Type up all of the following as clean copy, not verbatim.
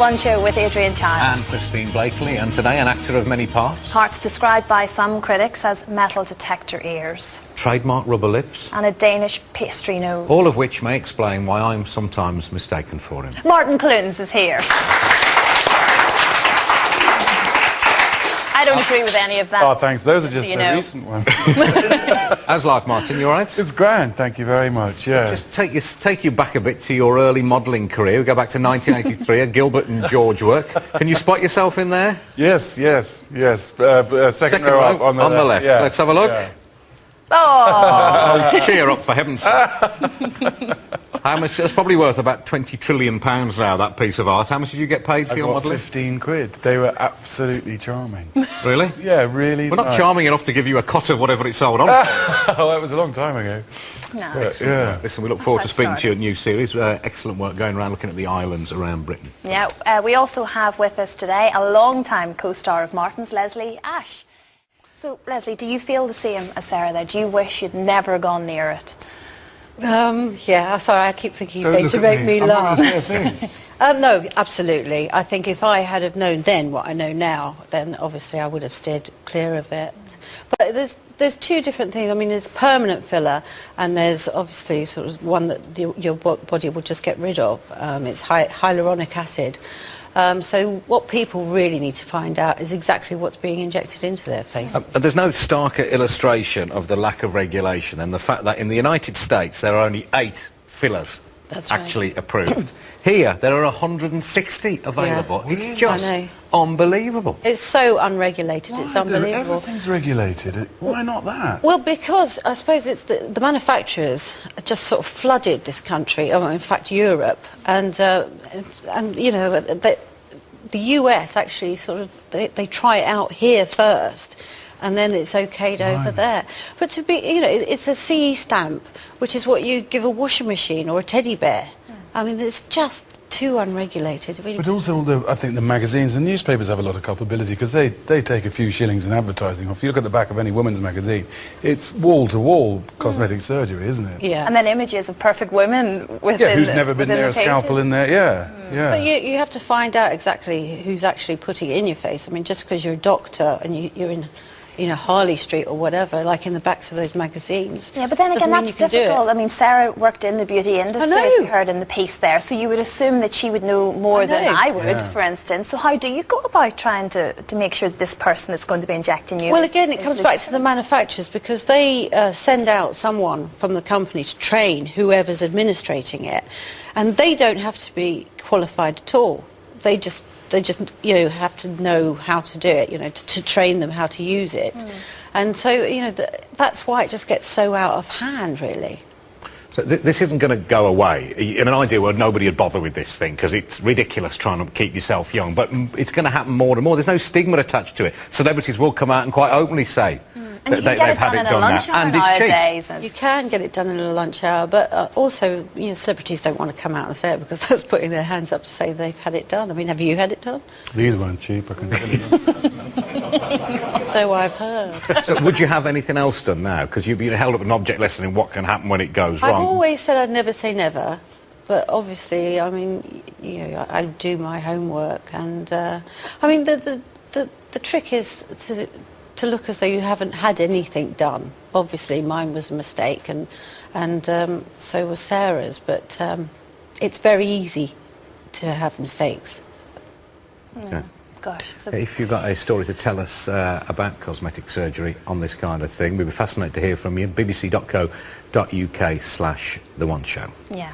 One Show with Adrian Childs. And Christine Blakely, and today an actor of many parts. Parts described by some critics as metal detector ears. Trademark rubber lips. And a Danish pastry nose. All of which may explain why I'm sometimes mistaken for him. Martin Clunes is here. I don't agree with any of that. Oh, thanks. Those are just the recent ones. How's life, Martin? You all right? It's grand, thank you very much, yeah. Just take you back a bit to your early modelling career. We go back to 1983, a Gilbert and George work. Can you spot yourself in there? Yes. Second row up on the left. Yeah. Let's have a look. Yeah. Oh! Cheer up, for heaven's sake. How much? It's probably worth about £20 trillion now, that piece of art. How much did you get paid for your modelling? 15 quid. They were absolutely charming. Really? Yeah, really. Well, not charming enough to give you a cut of whatever it sold on. Oh, that was a long time ago. No. Yeah. Listen, we look forward to speaking to your new series. Excellent work going around looking at the islands around Britain. Yeah, we also have with us today a long-time co-star of Martin's, Leslie Ash. So, Leslie, do you feel the same as Sarah there? Do you wish you'd never gone near it? Yeah, sorry, I keep thinking he's going to make me laugh. No, absolutely. I think if I had have known then what I know now, then obviously I would have steered clear of it. But there's two different things. I mean, there's permanent filler, and there's obviously sort of one that your body will just get rid of. It's hyaluronic acid. So what people really need to find out is exactly what's being injected into their face. There's no starker illustration of the lack of regulation and the fact that in the United States there are only 8 fillers actually approved. Here there are 160 available. Yeah. It's just unbelievable. It's so unregulated, it's unbelievable. Everything's regulated. Why not that? Well, because I suppose it's the manufacturers just sort of flooded this country, in fact Europe, and you know, the US actually sort of, they try it out here first, and then it's okayed over there. But to be, you know, it's a CE stamp, which is what you give a washing machine or a teddy bear. I mean, it's just too unregulated. But also, I think the magazines and newspapers have a lot of culpability because they take a few shillings in advertising. If you look at the back of any woman's magazine, it's wall-to-wall cosmetic surgery, isn't it? Yeah. And then images of perfect women within who's never been near a scalpel in there, yeah. But you have to find out exactly who's actually putting it in your face. I mean, just because you're a doctor and you're in, you know, Harley Street or whatever, like in the backs of those magazines. Yeah, but then again, that's difficult. I mean, Sarah worked in the beauty industry, as we heard in the piece there, so you would assume that she would know more than I would, for instance. So how do you go about trying to make sure this person that's going to be injecting you... Well, again, it comes back to the manufacturers, because they send out someone from the company to train whoever's administrating it, and they don't have to be qualified at all. They just you know, have to know how to do it, you know, to train them how to use it. And so, you know, that's why it just gets so out of hand, really. So this isn't going to go away. In an ideal world, nobody would bother with this thing because it's ridiculous trying to keep yourself young, but it's going to happen more and more. There's no stigma attached to it. Celebrities will come out and quite openly say that they've had it done now. And it's cheap. You can get it done in a lunch hour, but also, you know, celebrities don't want to come out and say it because that's putting their hands up to say they've had it done. I mean, have you had it done? These weren't cheap, I can tell you. So I've heard. So would you have anything else done now? Because you've been held up an object lesson in what can happen when it goes wrong. I've always said I'd never say never, but obviously, I mean, you know, I do my homework, and I mean, the trick is to look as though you haven't had anything done. Obviously, mine was a mistake, and so was Sarah's, but it's very easy to have mistakes. Okay. Gosh, if you've got a story to tell us about cosmetic surgery on this kind of thing, we'd be fascinated to hear from you. bbc.co.uk/The One Show. Yeah.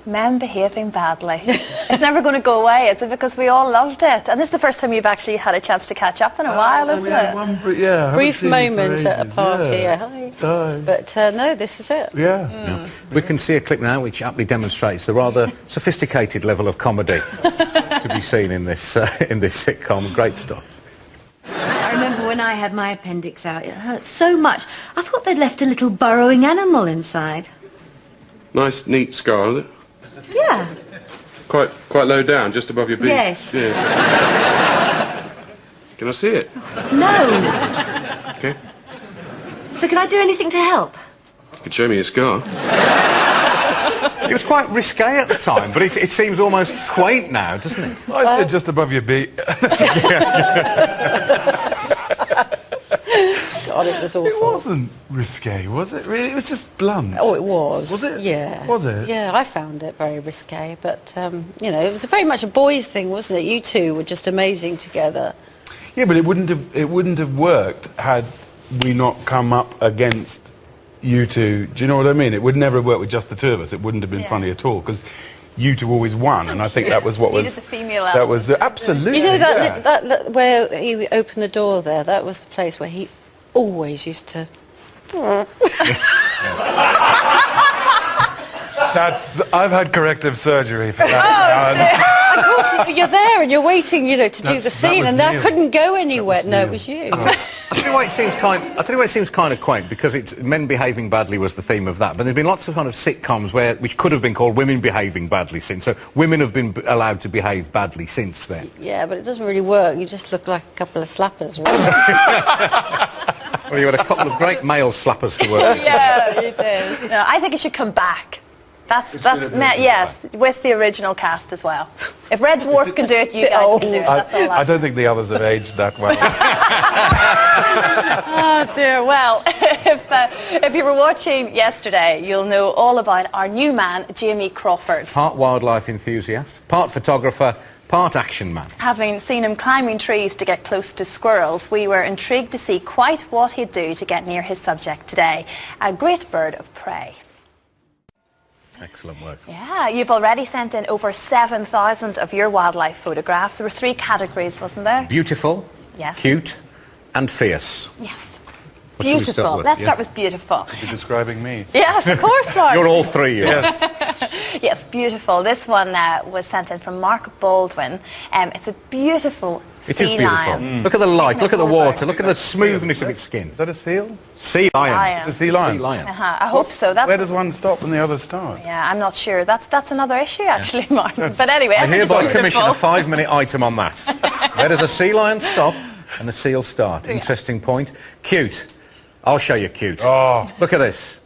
Men behaving badly. It's never going to go away, is it? Because we all loved it. And this is the first time you've actually had a chance to catch up in a while, isn't it? Brief moment at a party, Hi. But no, this is it. Yeah. We can see a clip now which aptly demonstrates the rather sophisticated level of comedy to be seen in this sitcom. Great stuff. I remember when I had my appendix out, it hurt so much. I thought they'd left a little burrowing animal inside. Nice, neat scar, is it? Yeah. Quite low down, just above your beak. Yes. Yeah. Can I see it? No. Okay. So can I do anything to help? You could show me a scar. It was quite risque at the time, but it seems almost quaint now, doesn't it? I said just above your beat. God, it was awful. It wasn't risque, was it? Really, it was just blunt. Oh, it was. Was it? Yeah. Was it? Yeah, I found it very risque, but you know, it was very much a boys' thing, wasn't it? You two were just amazing together. Yeah, but it wouldn't have worked had we not come up against you two. Do you know what I mean? It would never have worked with just the two of us. It wouldn't have been funny at all because you two always won, and I think that was what Needed the female that was absolutely. You know that where he opened the door there. That was the place where he always used to. I've had corrective surgery for that. Of course, you're there and you're waiting, you know, to do the scene, and that Neil. couldn't go anywhere. No, it was you. I'll tell you why it seems kind of quaint, because it's men behaving badly was the theme of that, but there's been lots of kind of sitcoms which could have been called women behaving badly since, so women have been allowed to behave badly since then. Yeah, but it doesn't really work. You just look like a couple of slappers, really. Well, you had a couple of great male slappers to work with. Yeah, you did. No, I think it should come back. Yes, with the original cast as well. If Red Dwarf can do it, you guys can do it. That's all. I don't think the others have aged that well. Oh dear. Well, if you were watching yesterday, you'll know all about our new man, Jamie Crawford. Part wildlife enthusiast, part photographer, part action man. Having seen him climbing trees to get close to squirrels, we were intrigued to see quite what he'd do to get near his subject today, a great bird of prey. Excellent work. Yeah, you've already sent in over 7,000 of your wildlife photographs. There were 3 categories, wasn't there? Beautiful, Yes. cute, and fierce. Yes. What should we start Beautiful. with? Let's Yeah. start with beautiful. You're describing me. Yes, of course, Mark. You're all three. Yes. Yes, beautiful. This one was sent in from Mark Baldwin. It's a beautiful It sea is beautiful. lion. Look at the light, look at the Over. water, look at the smoothness of its skin. Is that a seal? Sea lion. Lion. It's a sea lion. Sea lion. I hope so. That's Where does one stop and the other start? yeah, I'm not sure. That's another issue, actually, Martin. But anyway, I think it's hereby commission a beautiful. 5-minute item on that. Where does a sea lion stop and a seal start? Interesting point. Cute. I'll show you cute. Oh. Look at this.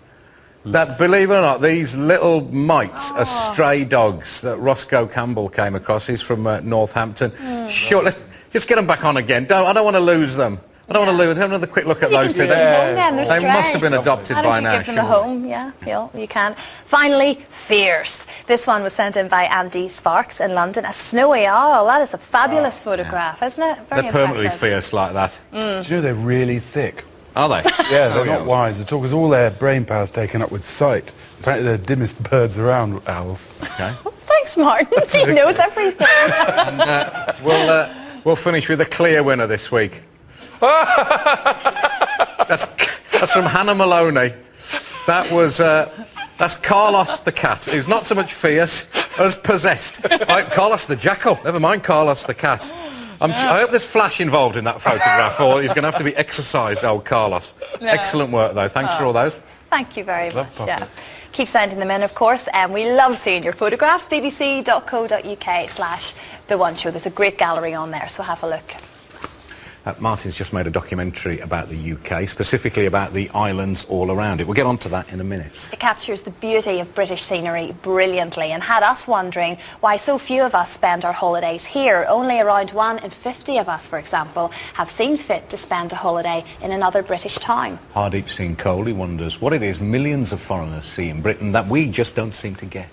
That, believe it or not, these little mites are stray dogs that Roscoe Campbell came across. He's from Northampton. Sure, let's just get them back on again. I don't want to lose them. I don't want to lose. Have another quick look at You those can two. give them home then, they're They stray. must have been adopted Why by don't you now. give them a surely. home? Yeah, you can. Finally, fierce. This one was sent in by Andy Sparks in London. A snowy owl. That is a fabulous photograph, isn't it? Very They're permanently impressive. fierce like that. Do you know they're really thick? Are they? Yeah, they're Oh, not wise at all because all their brain power's taken up with sight. Apparently they're the dimmest birds around, owls. Okay. Thanks, Martin. He knows everything. We'll finish with a clear winner this week. That's from Hannah Maloney. That's Carlos the cat, who's not so much fierce as possessed. Right, Carlos the jackal. Never mind Carlos the cat. I hope there's flash involved in that photograph, or he's going to have to be exercised, old Carlos. No. Excellent work, though. Thanks for all those. Thank you very Love much. Poppy. Yeah. Keep sending them in, of course, and we love seeing your photographs. bbc.co.uk/The One Show. There's a great gallery on there, so have a look. Martin's just made a documentary about the UK, specifically about the islands all around it. We'll get on to that in a minute. It captures the beauty of British scenery brilliantly and had us wondering why so few of us spend our holidays here. Only around 1 in 50 of us, for example, have seen fit to spend a holiday in another British town. Hardeep Singh Kohli wonders what it is millions of foreigners see in Britain that we just don't seem to get.